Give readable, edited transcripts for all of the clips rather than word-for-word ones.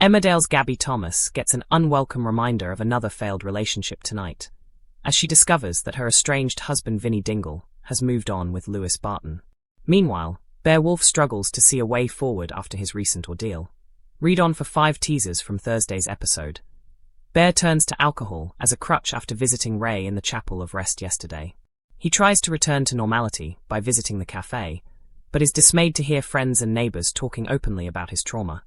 Emmerdale's Gabby Thomas gets an unwelcome reminder of another failed relationship tonight, as she discovers that her estranged husband Vinny Dingle has moved on with Lewis Barton. Meanwhile, Beowulf struggles to see a way forward after his recent ordeal. Read on for 5 teasers from Thursday's episode. Bear turns to alcohol as a crutch after visiting Ray in the Chapel of Rest yesterday. He tries to return to normality by visiting the cafe, but is dismayed to hear friends and neighbors talking openly about his trauma.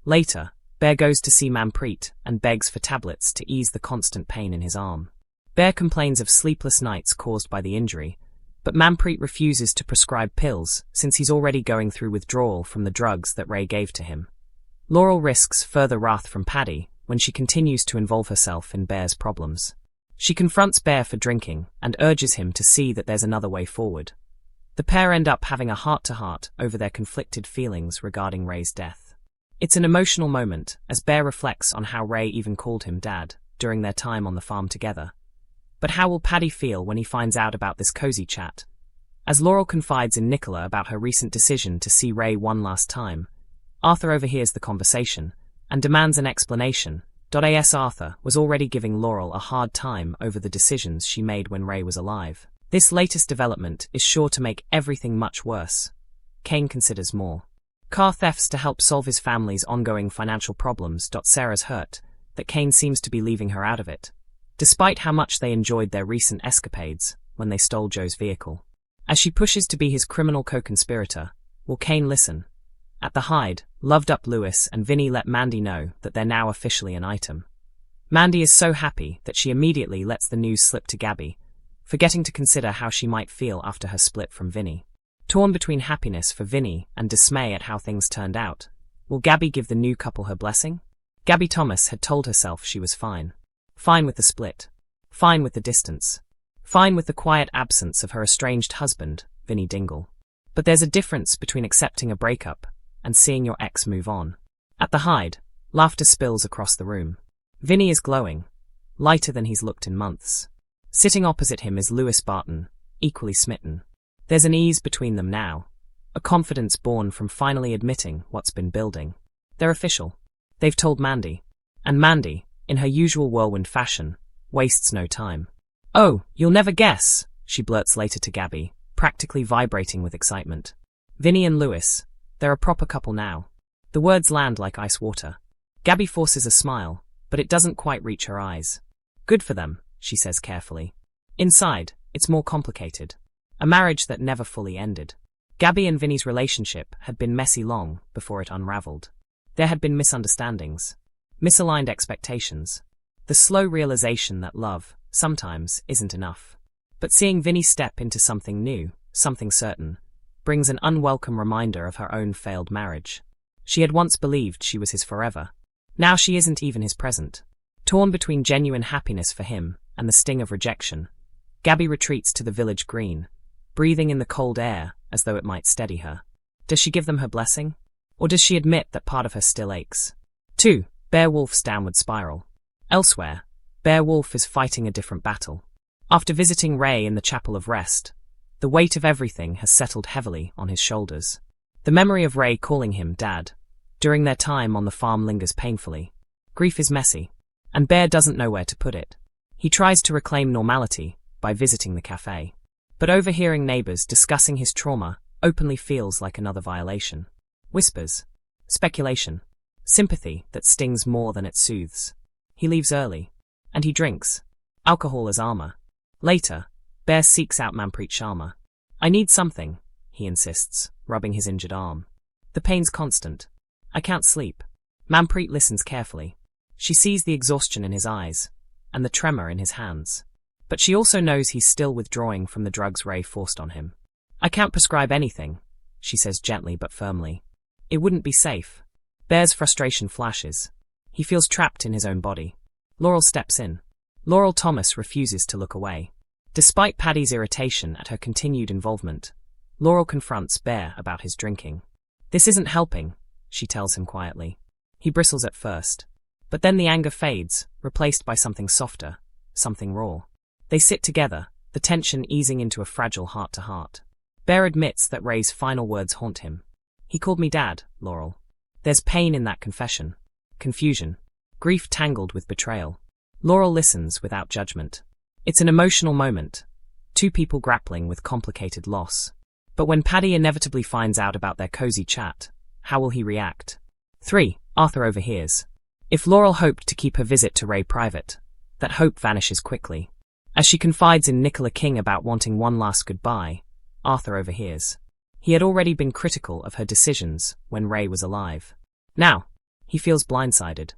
Later, Bear goes to see Manpreet and begs for tablets to ease the constant pain in his arm. Bear complains of sleepless nights caused by the injury, but Manpreet refuses to prescribe pills since he's already going through withdrawal from the drugs that Ray gave to him. Laurel risks further wrath from Paddy when she continues to involve herself in Bear's problems. She confronts Bear for drinking and urges him to see that there's another way forward. The pair end up having a heart-to-heart over their conflicted feelings regarding Ray's death. It's an emotional moment as Bear reflects on how Ray even called him Dad during their time on the farm together. But how will Paddy feel when he finds out about this cozy chat? As Laurel confides in Nicola about her recent decision to see Ray one last time, Arthur overhears the conversation and demands an explanation. As Arthur was already giving Laurel a hard time over the decisions she made when Ray was alive. This latest development is sure to make everything much worse. Kane considers more car thefts to help solve his family's ongoing financial problems. Sarah's hurt that Kane seems to be leaving her out of it, despite how much they enjoyed their recent escapades when they stole Joe's vehicle. As she pushes to be his criminal co-conspirator, will Kane listen? At the hide, loved up Lewis and Vinny let Mandy know that they're now officially an item. Mandy is so happy that she immediately lets the news slip to Gabby, forgetting to consider how she might feel after her split from Vinny. Torn between happiness for Vinny and dismay at how things turned out, will Gabby give the new couple her blessing? Gabby Thomas had told herself she was fine. Fine with the split. Fine with the distance. Fine with the quiet absence of her estranged husband, Vinny Dingle. But there's a difference between accepting a breakup and seeing your ex move on. At the hide, laughter spills across the room. Vinny is glowing, lighter than he's looked in months. Sitting opposite him is Lewis Barton, equally smitten. There's an ease between them now, a confidence born from finally admitting what's been building. They're official. They've told Mandy. And Mandy, in her usual whirlwind fashion, wastes no time. "Oh, you'll never guess," she blurts later to Gabby, practically vibrating with excitement. Vinny and Lewis, they're a proper couple now. The words land like ice water. Gabby forces a smile, but it doesn't quite reach her eyes. "Good for them," she says carefully. Inside, it's more complicated. A marriage that never fully ended. Gabby and Vinny's relationship had been messy long before it unraveled. There had been misunderstandings, misaligned expectations, the slow realization that love, sometimes, isn't enough. But seeing Vinny step into something new, something certain, brings an unwelcome reminder of her own failed marriage. She had once believed she was his forever. Now she isn't even his present. Torn between genuine happiness for him and the sting of rejection, Gabby retreats to the village green, breathing in the cold air as though it might steady her. Does she give them her blessing? Or does she admit that part of her still aches? 2. Beowulf's downward spiral. Elsewhere, Beowulf is fighting a different battle. After visiting Ray in the Chapel of Rest, the weight of everything has settled heavily on his shoulders. The memory of Ray calling him Dad during their time on the farm lingers painfully. Grief is messy, and Bear doesn't know where to put it. He tries to reclaim normality by visiting the cafe, but overhearing neighbors discussing his trauma openly feels like another violation. Whispers, speculation, sympathy that stings more than it soothes. He leaves early, and he drinks. Alcohol as armor. Later, Bear seeks out Manpreet Sharma. "I need something," he insists, rubbing his injured arm. "The pain's constant. I can't sleep." Manpreet listens carefully. She sees the exhaustion in his eyes, and the tremor in his hands. But she also knows he's still withdrawing from the drugs Ray forced on him. "I can't prescribe anything," she says gently but firmly. "It wouldn't be safe." Bear's frustration flashes. He feels trapped in his own body. Laurel steps in. Laurel Thomas refuses to look away. Despite Paddy's irritation at her continued involvement, Laurel confronts Bear about his drinking. "This isn't helping," she tells him quietly. He bristles at first, but then the anger fades, replaced by something softer, something raw. They sit together, the tension easing into a fragile heart-to-heart. Bear admits that Ray's final words haunt him. "He called me Dad, Laurel." There's pain in that confession. confusion, grief tangled with betrayal. Laurel listens without judgment. It's an emotional moment, two people grappling with complicated loss. But when Paddy inevitably finds out about their cozy chat, how will he react? 3. Arthur overhears. If Laurel hoped to keep her visit to Ray private, that hope vanishes quickly. As she confides in Nicola King about wanting one last goodbye, Arthur overhears. He had already been critical of her decisions when Ray was alive. Now, he feels blindsided.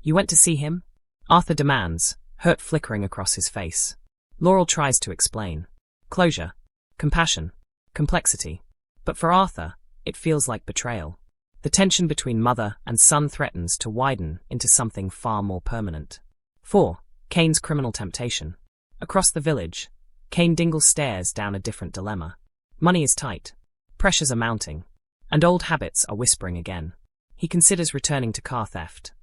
You went to see him? Arthur demands, hurt flickering across his face. Laurel tries to explain. Closure, compassion, complexity. But for Arthur, it feels like betrayal. The tension between mother and son threatens to widen into something far more permanent. 4. Kane's criminal temptation. Across the village, Kane Dingle stares down a different dilemma. Money is tight, pressures are mounting, and old habits are whispering again. He considers returning to car theft,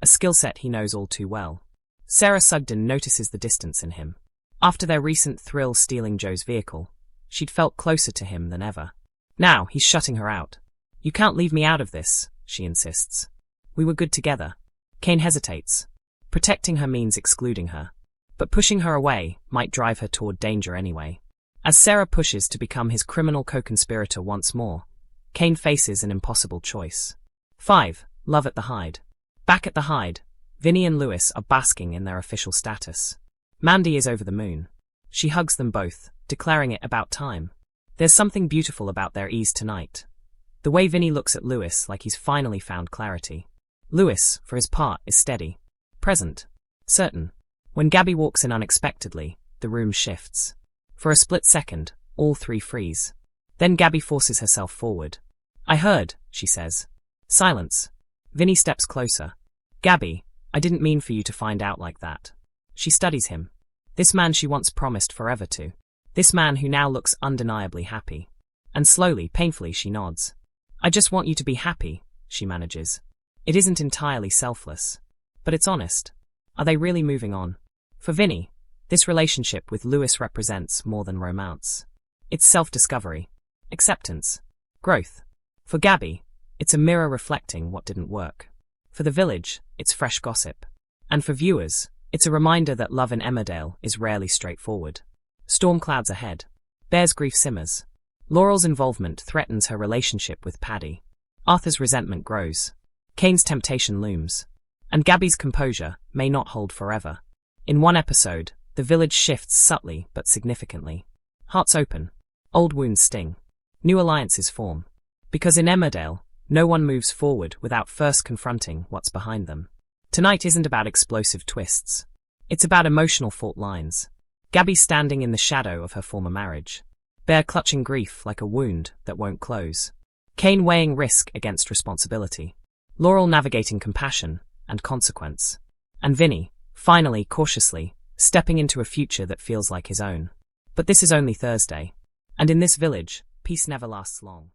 a skill set he knows all too well. Sarah Sugden notices the distance in him. After their recent thrill stealing Joe's vehicle, she'd felt closer to him than ever. Now he's shutting her out. You can't leave me out of this, she insists. We were good together. Kane hesitates. Protecting her means excluding her. But pushing her away might drive her toward danger anyway. As Sarah pushes to become his criminal co-conspirator once more, Kane faces an impossible choice. 5. Love at the Hyde. Back at the Hyde, Vinny and Lewis are basking in their official status. Mandy is over the moon. She hugs them both, declaring it about time. There's something beautiful about their ease tonight. The way Vinny looks at Lewis like he's finally found clarity. Lewis, for his part, is steady, present, certain. When Gabby walks in unexpectedly, the room shifts. For a split second, all three freeze. Then Gabby forces herself forward. I heard, she says. Silence. Vinny steps closer. Gabby, I didn't mean for you to find out like that. She studies him. This man she once promised forever to. This man who now looks undeniably happy. And slowly, painfully, she nods. I just want you to be happy, she manages. It isn't entirely selfless. But it's honest. Are they really moving on? For Vinny, this relationship with Lewis represents more than romance. It's self-discovery, acceptance, growth. For Gabby, it's a mirror reflecting what didn't work. For the village, it's fresh gossip. And for viewers, it's a reminder that love in Emmerdale is rarely straightforward. Storm clouds ahead. Bear's grief simmers. Laurel's involvement threatens her relationship with Paddy. Arthur's resentment grows. Kane's temptation looms. And Gabby's composure may not hold forever. In one episode, the village shifts subtly but significantly. Hearts open. Old wounds sting. New alliances form. Because in Emmerdale, no one moves forward without first confronting what's behind them. Tonight isn't about explosive twists. It's about emotional fault lines. Gabby standing in the shadow of her former marriage. Bear clutching grief like a wound that won't close. Kane weighing risk against responsibility. Laurel navigating compassion and consequence. And Vinny, finally, cautiously, stepping into a future that feels like his own. But this is only Thursday. And in this village, peace never lasts long.